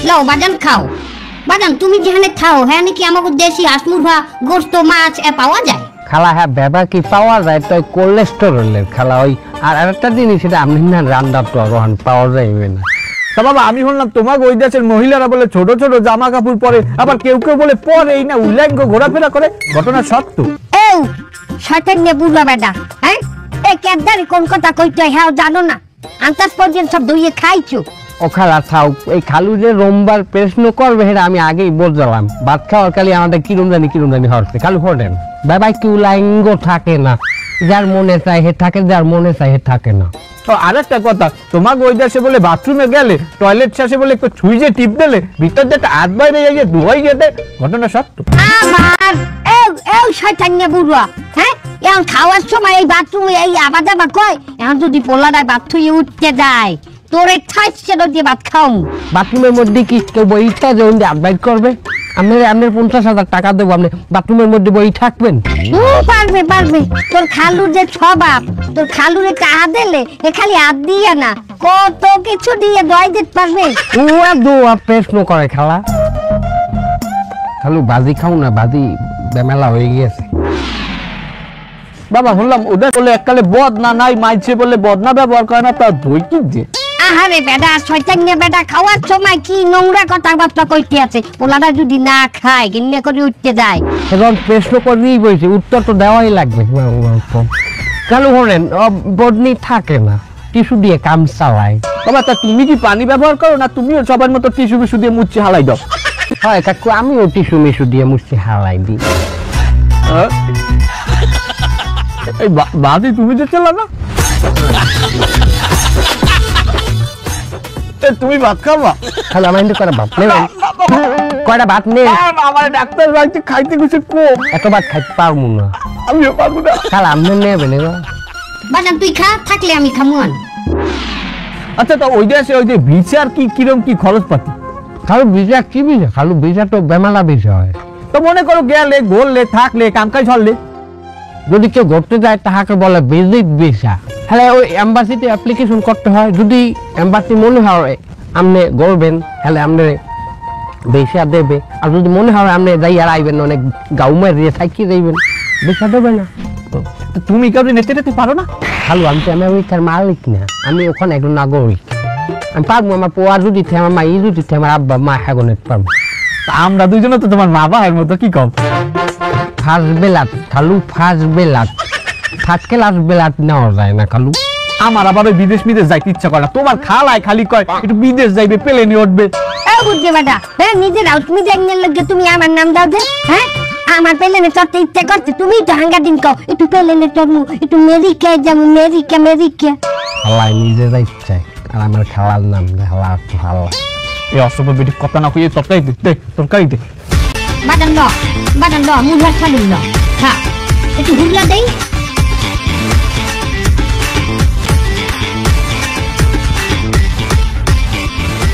লাও বাজান খাও বাজান তুমি যেখানে খাও হ্যাঁ নাকি আমাকে দেশি হাঁস-মুরগা গোশত মাছ পাওয়া যায় খালা হ্যাঁ বেবা কি পাওয়া যায় তো কোলেস্টেরলের খালা ওই আর আরেকটা জিনিস সেটা আপনি না রান্নার তো রহন পাওয়া যাইবে না তা বাবা আমি শুনলাম তোমার ওই দেশের মহিলারা বলে ছোট ছোট জামা কাপড় পরে আবার কেউ কেউ বলে পরেই না উল্লেঙ্গ ঘোরাফেরা করে ঘটনা সত্য এই শয়তান নে বুড়া বেটা হ্যাঁ এই কেদারি কোন কথা কইতে হ্যাঁ জানো না আন্তাজ পর্যন্ত সব দইয়ে খাইছো ও খালা থাও এই খালু যে রোমবার প্রশ্ন করবে সেটা আমি আগেই বললাম ভাত খাওয়ার কালি আমাদের কিরম জানি হচ্ছে খালু ফোটেন বাবা কি উল্লেঙ্গ থাকে না যার মনে চাই হে থাকে যার মনে চাই হে থাকে না তো আরেকটা কথা তোমার ওই দেশে বলে বাথরুমে গেলে টয়লেট শেষে বলে একটু ছুঁজে টিপ দিলে ভিতর দিয়ে একটা হাত বাইরে গিয়ে ধোয়াই যেতে ঘটনা সত্য আবার এই শয়তান নে বুড়া হ্যাঁ এখন খাওয়ার সময় এই বাথরুমে এই আবাদা কয় এখন যদি পোলাটা বাথরুমে উঠতে যায় তোরে ঠাইছে দিয়ে ভাত খাও বাথরুমের মধ্যে কি কেউ বইটা যখন আডভাইস করবে আপনার 50,000 টাকা দেবো আপনি বাথরুমের মধ্যে বই থাকবেন পারবে তোর খালুর যে স্বভাব তোর খালুরে টাকা দিলে এ খালি হাত দিয়ে না কত কিছু দিয়ে দয় দিতে পারবে ও দোয়া প্রশ্ন করে খালা খালু বাজি খাও না বাজি বেমেলা হয়ে গিয়েছে বাবা শুনলাম ওদের বলে এককালে বদ না নাই মাইছে বলে বদনা ব্যবহার করে না তা ধই কি যে আহারে বেটা শয়তান নে বেটা খাওয়ার সময় কি নোংরা কথাবার্তা কইতে আছে পোলাটা যদি না খায় কিন্নে করে উঠতে যায় এখন প্রশ্ন করেই বলছে উত্তর তো দেওয়াই লাগবে খালু হলেন বদনি থাকে না টিস্যু দিয়ে কাম চালায় বাবা তা তুমি কি পানি ব্যবহার করো না তুমিও সবার মতো টিস্যু মিশু দিয়ে মুছে হালাই দাও হয় কাকু আমিও টিস্যু মিশু দিয়ে মুছে হালাই দিই এই বাদি তুমি যে চলা না তুমি ভাত খাবা খালু আমার কিন্তু কয়টা ভাত নেবেন কয়টা ভাত নেই আমার ডাক্তার বাড়িতে খাইতে কিছু কম এত ভাত খাইতে পারবো না আমিও পারবো না খালা আপনি নেবেন বাজান তুই খা থাকলে আমি খামুয়ান আচ্ছা তো ওই দেশে ওই যে ভিসার কি কিরম কি খরচ পাতি খালু ভিসা কি ভিসা খালু ভিসা তো বেমালা ভিসা হয় তো মনে করো গেলে ঘুরলে থাকলে কামকাজ চললে যদি কেউ ঘুরতে যায় তাহাকে বলে ভিজিট ভিসা তাহলে ওই এম্বাসিতে অ্যাপ্লিকেশন করতে হয় যদি এম্বাসি মনে হয় আপনি ঘুরবেন তাহলে আপনি ভিসা দেবে আর যদি মনে হয় আপনি যাই আর আইবেন অনেক গাউমের দিয়ে থাকি যাইবেন ভিসা দেবে না তুমি কাউকে নেতে নিতে পারো না খালু আমি তো আমেরিকার মালিক না আমি ওখানে একজন নাগরিক আমি পারবো আমার পোয়া যদি আমার মা যদি আমার আব্বা মা এখন পারবো আমরা দুইজনে তো তোমার মা বাবার মতো কি কম ফার্স্ট বেলাত খালু ফার্স্ট বেলাত ফার্স্ট ক্লাস বেলাত নেওয়া যায় না খালু আমার আবার বিদেশ যাইতে ইচ্ছা করে না তোমার খালাই খালি কয় একটু বিদেশ যাইবে প্লেনে উঠবে বুঝতে বেটা হ্যাঁ নিজের আউটমি জানিয়ে লাগে তুমি আমার নাম দাও যে হ্যাঁ আমার প্লেনে চড়তে ইচ্ছা করছে তুমি তো হাঙ্গা দিন কও একটু প্লেনে চড়মু একটু মেরিকায় যাবো মেরিকা খালাই নিজে যাইতে চাই আর আমার খালার নাম খালা খালা এই অসভ্য বেটি কথা না কইয়ে তরকারি দে তরকারি দে বাদান দ মুড়া খালুন দ হ্যাঁ একটু হুল্লা দেই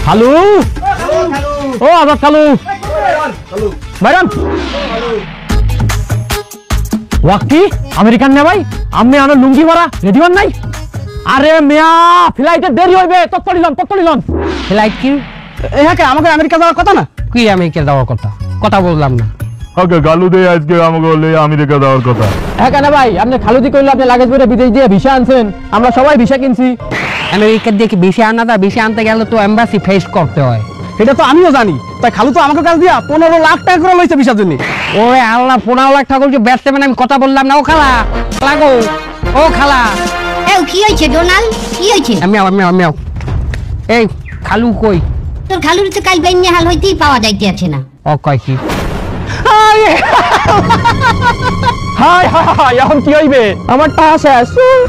খালু ও আবার খালু ম্যাডাম ওয়াকি আমেরিকান না ভাই আমি আনো লুঙ্গি ভরা রেডি হন নাই আরে মিয়া ফ্লাইটে দেরি হইবে তত্তরিলন ফ্লাইট কি হ্যাঁ আমাকে আমেরিকা যাওয়ার কথা না কি আমেরিকা যাওয়ার কথা বললাম না ওকে গালু দে আজকে আমাকে আমেরিকা যাওয়ার কথা হ্যাঁ কেন ভাই আপনি খালুদি কইলে আপনি লাগেজ করে বিদেশ দিয়ে ভিসা আনছেন আমরা সবাই ভিসা কিনছি আমেরিকার দিয়ে কি ভিসা আনতে গেলে তো এম্বাসি ফেস করতে হয় এটা তো আমিও জানি তাই খালু তো আমাকে কাছ দিয়া 15 লাখ টাকা করে লইছে ভিসার জন্য ওরে আল্লাহ 15 লাখ টাকা করে ব্যস্ত মানে আমি কথা বললাম না ও খালা লাগো ও খালা এই কি হইছে ডোনাল্ড কি হইছে আমি এই খালু কই তোর খালুর তো কাল বাইন হাল হইতেই পাওয়া যাইতে আছে না ও কয় কি হাই এখন কি হইবে আমার টাকা শেষ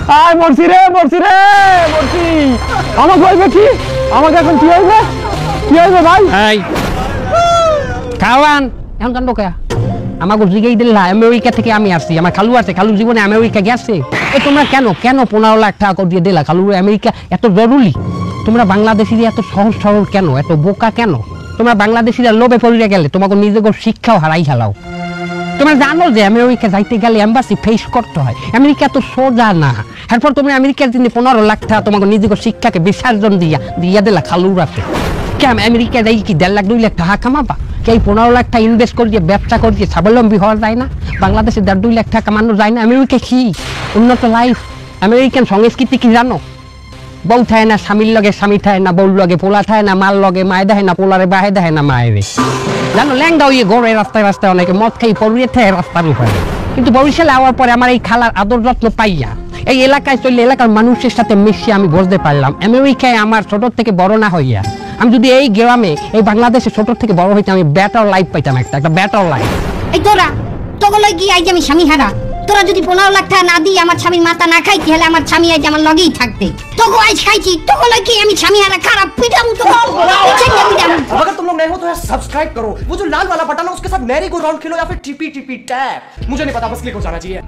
হাই মরছি আমাকে হইবে কি আমাকে এখন কি হইবে ভাই এই খাওয়ান এখন কান্দ কে আমাকে জিগাই দিল না আমেরিকা থেকে আমি আসছি আমার খালু আছে খালু জীবনে আমেরিকা গেছে এ তোমরা কেন 15 লাখ টাকা দিয়ে দিলা খালু আমেরিকা এত জরুরি তোমরা বাংলাদেশিরা এত সহজ সরল কেন এত বোকা কেন তোমরা বাংলাদেশিরা লোভে পড়ে গেলে তোমাকে নিজেকে শিক্ষাও হারাই খেলাও তোমরা জানো যে আমেরিকা যাইতে গেলে এম্বাসি ফেস করতে হয় আমেরিকা তো সোজা না এরপর তোমরা আমেরিকার জন্য 15 লাখ টাকা তোমাকে নিজেকে শিক্ষাকে বিসর্জন দিয়া দিলা খালুর আছে কেন আমেরিকা যাই কি 1.5 লাখ 2 লাখ টাকা কামাবা? কে 15 লাখ টাকা ইনভেস্ট করিয়ে ব্যবসা করিয়ে স্বাবলম্বী হওয়া যায় না? বাংলাদেশে 1.5 লাখ টাকা কামানো যায় না? আমেরিকা কি উন্নত লাইফ? আমেরিকান সংস্কৃতি কি জানো? বউ থাকে না স্বামীর লগে, স্বামী থাকে না বউর লগে, পোলা থাকে না মার লগে, মায়ে দেয় না পোলারে, বাহে দেয় না মায়েরে। জানো ল্যাংদা হইয়ে ঘরে রাস্তায় রাস্তায় অনেকে মদ খাই পড়িয়ে থাকে রাস্তার উপরে। কিন্তু বরিশালে আওয়ার পরে আমার এই খালার আদর যত্ন পাইয়া এই এলাকায় চললে এলাকার মানুষের সাথে মিশিয়ে আমি বুঝতে পারলাম আমেরিকায় আমার ছোট থেকে বড় না হইয়া আমি যদি এই গ্রামে এই বাংলাদেশে ছোট থেকে বড় হইতাম, আমি বেটার লাইফ পাইতাম, একটা বেটার লাইফ। এই তোরা তোগুলো কি আজ আমি স্বামী হারা? তোরা যদি 15 লাখ টাকা না দিই আমার স্বামীর মাথা না খাইতি হলে আমার স্বামী আজ আমার লগেই থাকতে। তোকে আজ খাইছি তোগুলো কি আমি স্বামী হারা খারাপ পিটাম তো अगर तुम लोग नए हो तो यार सब्सक्राइब करो, वो जो लाल वाला बटन है उसके साथ मैरी गो राउंड खेलो या फिर टीपी टीपी टैप, मुझे नहीं पता, बस क्लिक हो जाना चाहिए।